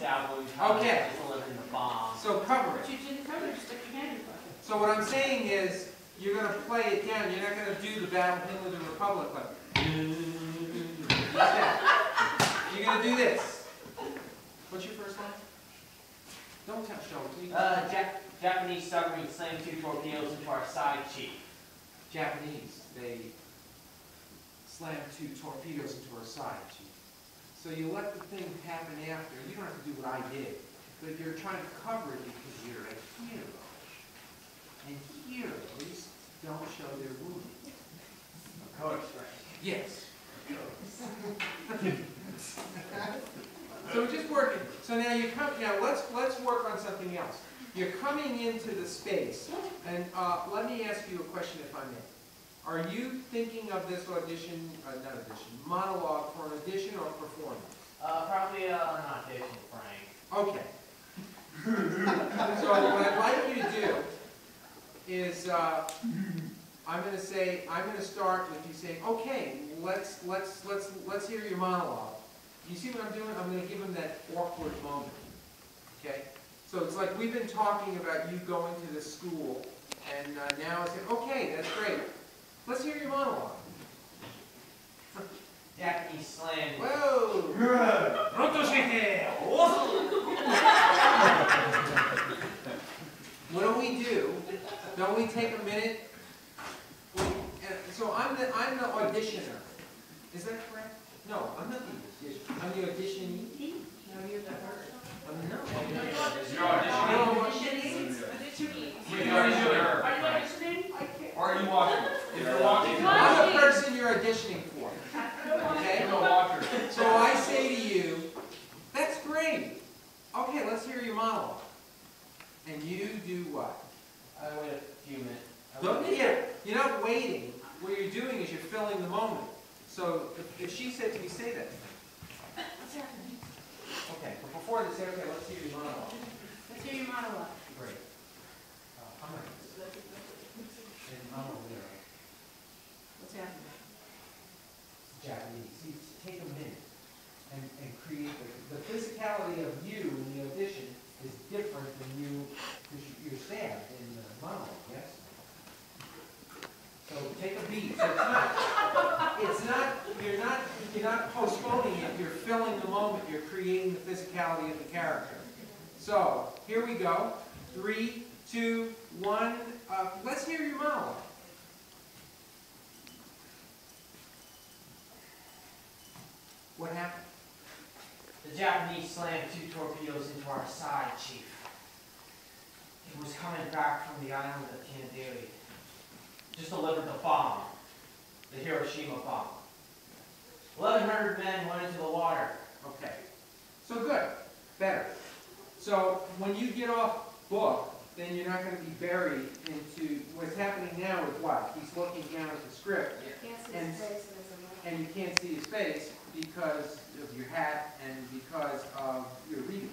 out when we delivering the bomb. So cover it. But you didn't cover it, just stick your hand in front. So what I'm saying is, you're going to play it down. You're not going to do the Battle Hymn of the Republic like that. You're going to do this. What's your first line? Don't tell, show me. Japanese submarine slammed 2 torpedoes into our side, Chief. Japanese, they slammed 2 torpedoes into our side, Chief. So you let the thing happen after. You don't have to do what I did, but you're trying to cover it because you're a hero. And heroes don't show their wounds. Of course, right? Yes. So we're just working. So now you come. Now let's work on something else. You're coming into the space, and let me ask you a question, if I may. Are you thinking of this audition, not audition, monologue for an audition or performance? Probably an audition, Frank. Okay. So what I'd like you to do is I'm going to start with you saying, okay, let's hear your monologue. You see what I'm doing? I'm going to give him that awkward moment. Okay? So it's like we've been talking about you going to this school, and now I say, okay, that's great. Let's hear your monologue. Japanese slam. Whoa! What do we do? Don't we take a minute? So I'm the auditioner. Is that correct? No, I'm not the auditioner. I'm the auditionee. No, you're the person. No. You're auditioning. Or are you watching? If you're watching, I'm the person you're auditioning for. Okay? you're a watcher. So I say to you, that's great. Okay, let's hear your monologue. And you do what? I wait a few minutes. You're not waiting. What you're doing is you're filling the moment. So if she said to me, say that. What's happening? Okay, but before they say, okay, let's hear your monologue. Let's hear your monologue. Great. I'm right. And I'm over there. What's happening? Japanese. You take a minute and create the physicality of you in the audition is different than you, because you're stabbed in the monologue, yes? So take a beat. So you're not postponing it, you're filling the moment, you're creating the physicality of the character. So, here we go. 3, 2, 1, let's hear your monologue. What happened? The Japanese slammed 2 torpedoes into our side, Chief. It was coming back from the island of Kandiri. Just delivered the bomb. The Hiroshima bomb. 1,100 men went into the water. Okay. So good. Better. So when you get off book, then you're not going to be buried into what's happening now with what? He's looking down at the script. And you can't see his face because of your hat and because of your reading.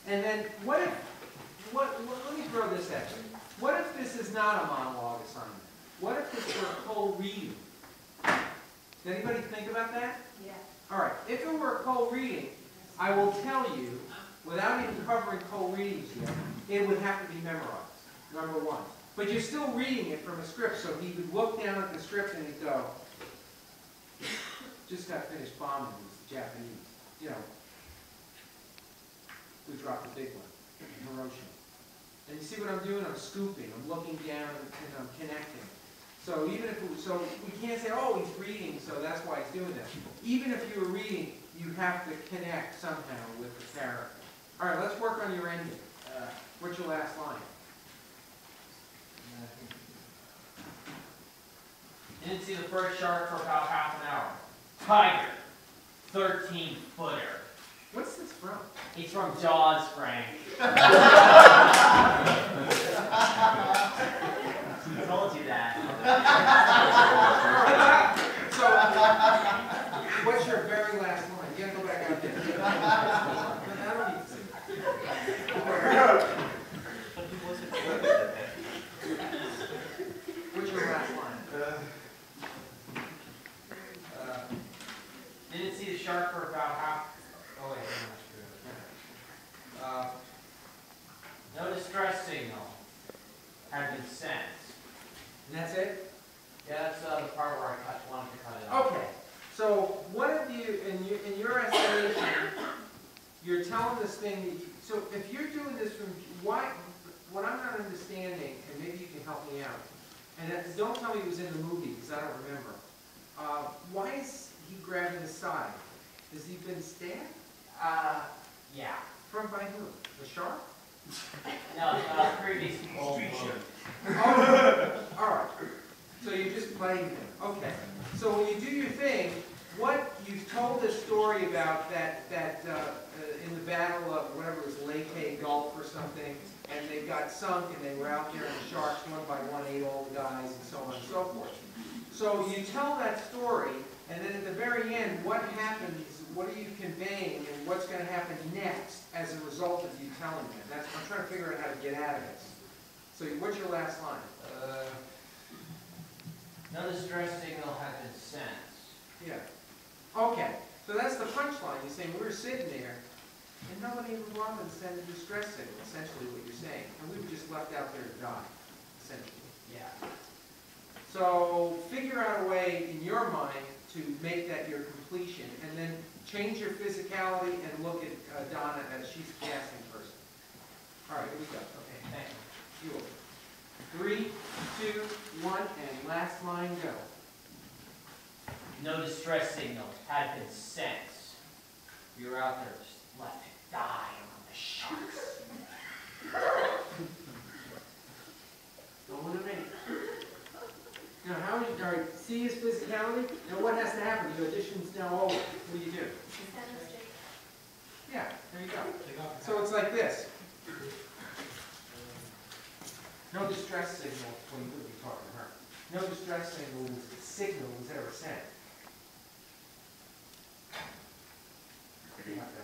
And then what if, let me throw this at you. What if this is not a monologue assignment? What if this were a cold reading? Did anybody think about that? Yeah. All right. If it were a cold reading, I will tell you, without even covering cold readings yet, it would have to be memorized, number 1. But you're still reading it from a script, so he would look down at the script and he'd go, just got finished bombing these Japanese, you know, who dropped the big one, Hiroshima. And you see what I'm doing? I'm scooping, I'm looking down and I'm connecting. So even if so we can't say, oh, he's reading, so that's why he's doing that. Even if you were reading, you have to connect somehow with the character. All right, let's work on your ending. What's your last line? Didn't see the first shark for about half an hour. Tiger. 13-footer. What's this from? He's from Jaws, Frank. I told you that. So, what's your very last line? You gotta go back out there. I don't need to see. What's your last line? Didn't see the shark for about half. Oh wait, I'm not you're telling this thing, that so if you're doing this from, why, what I'm not understanding, and maybe you can help me out, and don't tell me it was in the movie, because I don't remember. Why is he grabbing his side? Has he been stabbed? Yeah. From by who? The shark? No, previous old movie. Oh, all right. So you're just playing him. Okay. So when you do your thing, what you've told this story about that in the battle of whatever it was, Leyte Gulf or something, and they got sunk and they were out there and the sharks one by one ate all the guys and so on and so forth. So you tell that story, and then at the very end, what happens? What are you conveying, and what's going to happen next as a result of you telling them? That's I'm trying to figure out how to get out of this. So what's your last line? No distress signal had been sent. Yeah. Okay. So that's the punchline. You're saying we were sitting there, and nobody even bothered to send a distress signal. Essentially, what you're saying, and we were just left out there to die. Essentially. Yeah. So figure out a way in your mind to make that your completion, and then change your physicality and look at Donna as she's a casting person. All right, here we go. Okay, thank you. You will. 3, 2, 1, and last line go. No distress signal had been sent. We were out there just left to die among the sharks. Don't look at me. Now, how would you, all right, see his physicality? Now, what has to happen? The audition's now over. What do you do? Yeah, there you go. So it's like this. No distress signal, well, you would be talking to her. No distress signal was ever sent. You have to